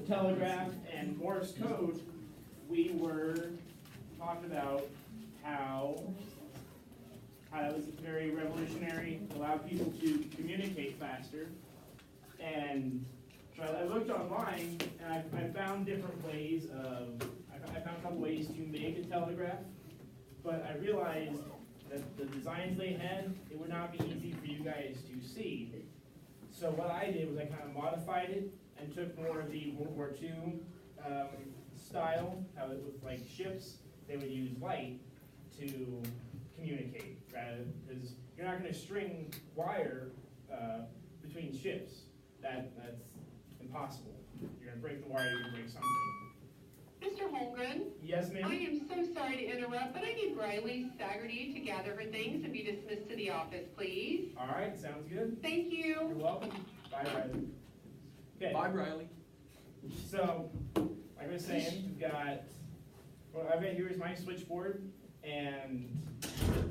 telegraph and Morse code, we were talking about how it was very revolutionary, allowed people to communicate faster. And so I looked online and I found different ways I found a couple ways to make a telegraph, but I realized that the designs they had, it would not be easy for you guys to see. So what I did was I kind of modified it and took more of the World War II style, how it was like ships, they would use light to communicate, rather, because you're not going to string wire between ships. That's impossible. You're going to break the wire, you're going to break something. Mr. Holmgren? Yes, ma'am? I am so sorry to interrupt, but I need Riley Staggerty to gather her things and be dismissed to the office, please. All right, sounds good. Thank you. You're welcome. Bye, Riley. Okay. Bye, Riley. So, like I was saying, we've got, what I've got here is my switchboard, and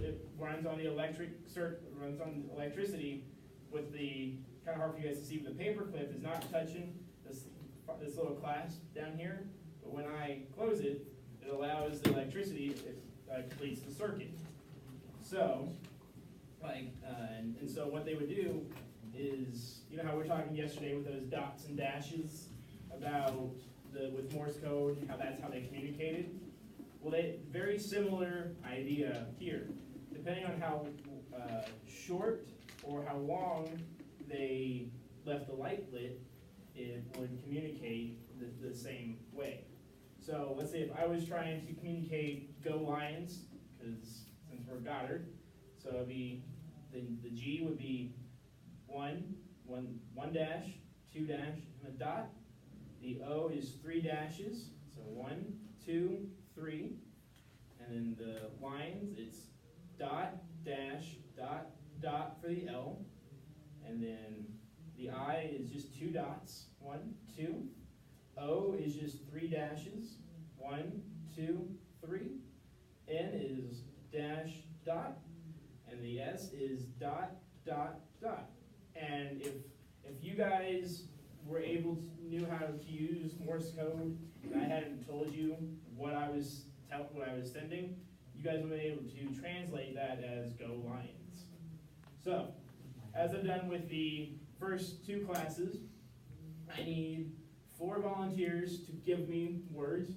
it runs on the runs on electricity with the, kind of hard for you guys to see, but the paper clip is not touching this little clasp down here, but when I close it, it allows the electricity, it completes the circuit. So, and so what they would do is, you know how we were talking yesterday with those dots and dashes about with Morse code, how that's how they communicated? Well, very similar idea here. Depending on how short or how long they left the light lit, it would communicate the same way. So let's say if I was trying to communicate "Go Lions," because since we're Goddard, so it'd be the G would be one dash, 2 dash, and a dot. The O is 3 dashes, so 1, 2, 3, and then the lines it's dot, dash, dot, dot for the L, and then the I is just 2 dots, 1, 2. O is just 3 dashes, 1, 2, 3. N is dash, dot, and the S is dot, dot, dot. And if you guys were knew how to use Morse code, and I hadn't told you what I was sending, you guys would have been able to translate that as "Go Lions." So, as I've done with the first 2 classes, I need 4 volunteers to give me words.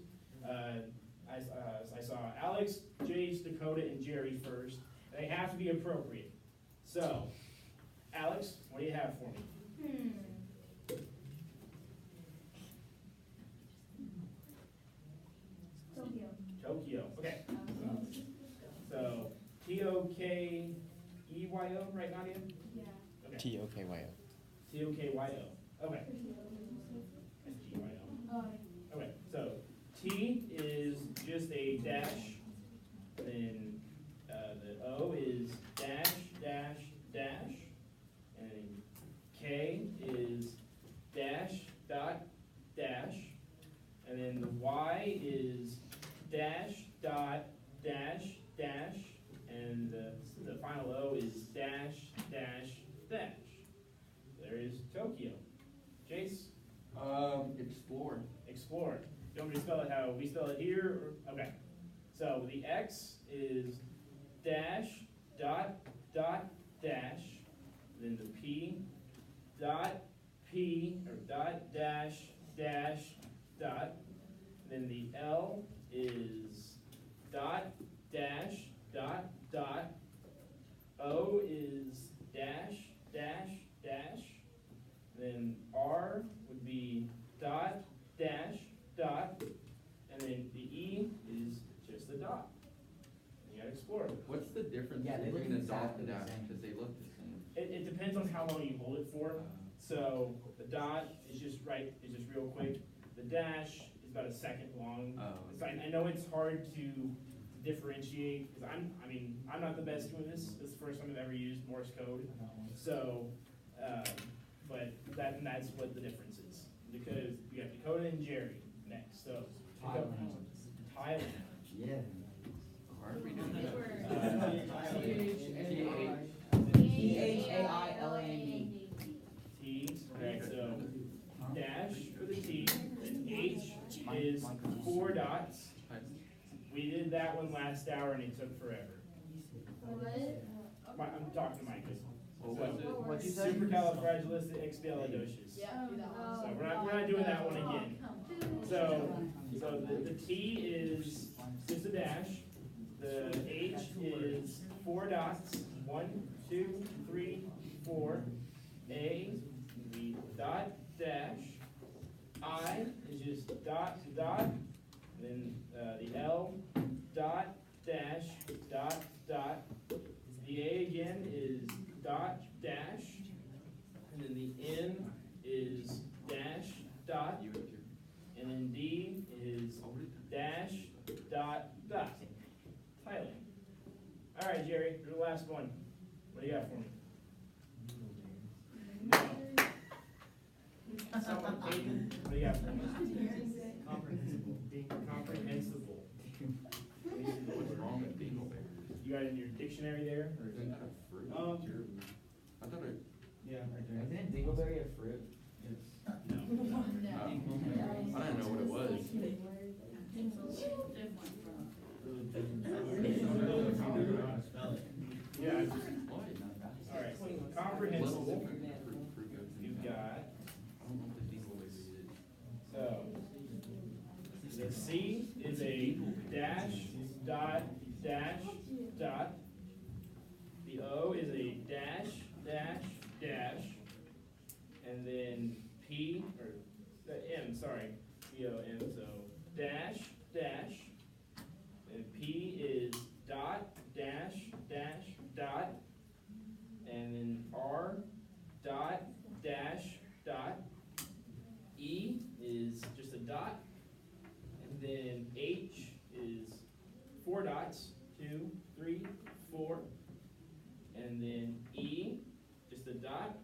I saw Alex, Jace, Dakota, and Jerry first. They have to be appropriate. So, Alex, what do you have for me? Tokyo. Okay. So, Tokyo, right, Nadia? Yeah. Okay. Tokyo. Tokyo. Okay. Oh. Okay, so T is just a dash, then the O is dash, dash, dash, and K is dash, dot, dash, and then the Y is dash, dot, dash, dash, and the final O is dash, dash, dash. There is Tokyo. Jace? Explore. Explore. You want me to spell it how we spell it here? Or, okay. So the X is dash, dot, dot, dash. Then the P, dot, P, or dot, dash, dash, dot. Then the L is dot, dash, dot, dot. O is dash, dash, dash. Then R would be dot, dash, dot. And then the E is just a dot. And you gotta explore it. What's the difference Yeah, they look between a dot exactly and the dash? same. Because they look the same. It depends on how long you hold it for. So the dot is just real quick. The dash is about a second long. Oh, So I know it's hard to differentiate because I'm not the best doing this. This is the first time I've ever used Morse code. So, but that's what the difference is, because we got Dakota and Jerry next. So Thailand. Yeah. Why are we doing that? Thailand. T. Okay, so dash for the T, then is 4 dots. We did that one last hour and it took forever. I'm talking to Mike. What was it? What'd you say? Supercalifragilisticexpialidocious. So we're not doing that one again. So the T is just a dash. The H is 4 dots. 1, 2, 3, 4. A, the dot, dash. I is just dot, dot. And then the L, dot, dash, dot, dot. The A again is dot, dash. And then the N is dash, dot. And then D is dash, dot, dot. Thailand. All right, Jerry, you're the last one. What do you got for me? No. Someone, Aiden, what do you got for me? Comprehensible. Comprehensible. What's wrong with dingleberry? You got it in your dictionary there? Or is Isn't it? that a fruit? Um, I thought it. Yeah, right Isn't dingleberry a fruit? No. I didn't know what it was. Yeah. What? All right. Little Comprehensible. different fruit goes in You've that. got. I don't know what the dingleberry is. So, the C is a dash, dot, dash, dot. The O is a dash, dash, dash. And then P, or the M, sorry, P-O-M, so dash, dash. And P is dot, dash, dash, dot. And then R, dot, dash, dot. E is just a dot, and then H is 4 dots, 2, 3, 4, and then E, just a dot,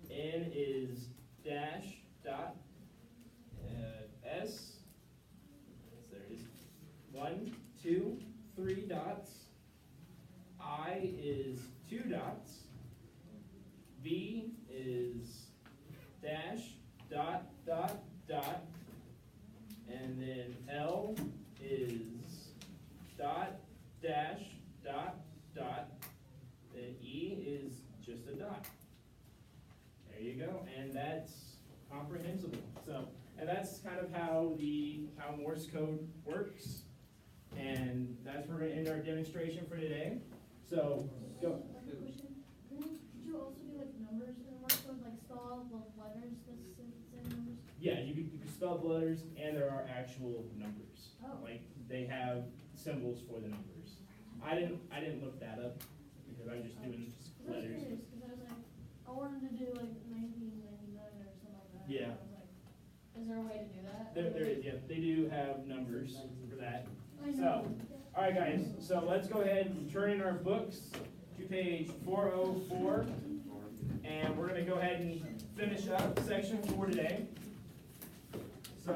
N is dash, dot, S, there it is, 1, 2, 3 dots, I is 2 dots, V is dash, dot, dot, dot, and then L is dot, dash, dot, dot, then E is just a dot. There you go, and that's comprehensible. So, and that's kind of how Morse code works, and that's where we're gonna end our demonstration for today. So, go. Could you also do like numbers in Morse code, like spell the letters, the same numbers? Yeah, you can spell the letters, and there are actual numbers. Oh. Like, they have symbols for the numbers. I didn't look that up, because I was just doing I was letters. curious, because I was like, I wanted to do like 1999 or something like that. Yeah. I was like, is there a way to do that? There is, yeah, they do have numbers for that. I know. So, all right, guys, so let's go ahead and turn in our books to page 404, and we're gonna go ahead and finish up section 4 today. So,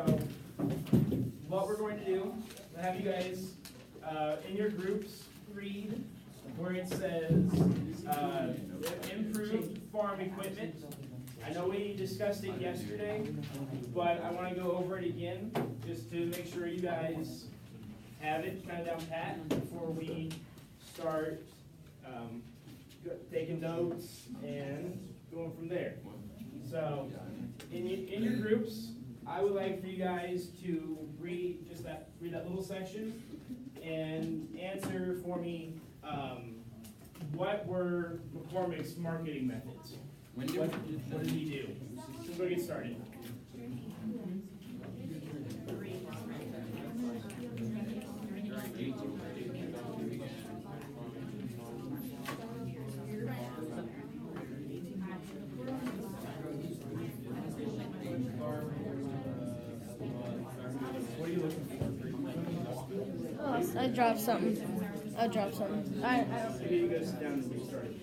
what we're going to do, I'll have you guys, in your groups, read where it says, improved farm equipment. I know we discussed it yesterday, but I wanna go over it again, just to make sure you guys have it kind of down pat before we start, taking notes and going from there. So, in your groups, I would like for you guys to read that little section and answer for me, what were McCormick's marketing methods? When did What we do what did he do? Let's go get started. What are you looking for? Oh, I dropped something. Maybe you guys sit down and get started.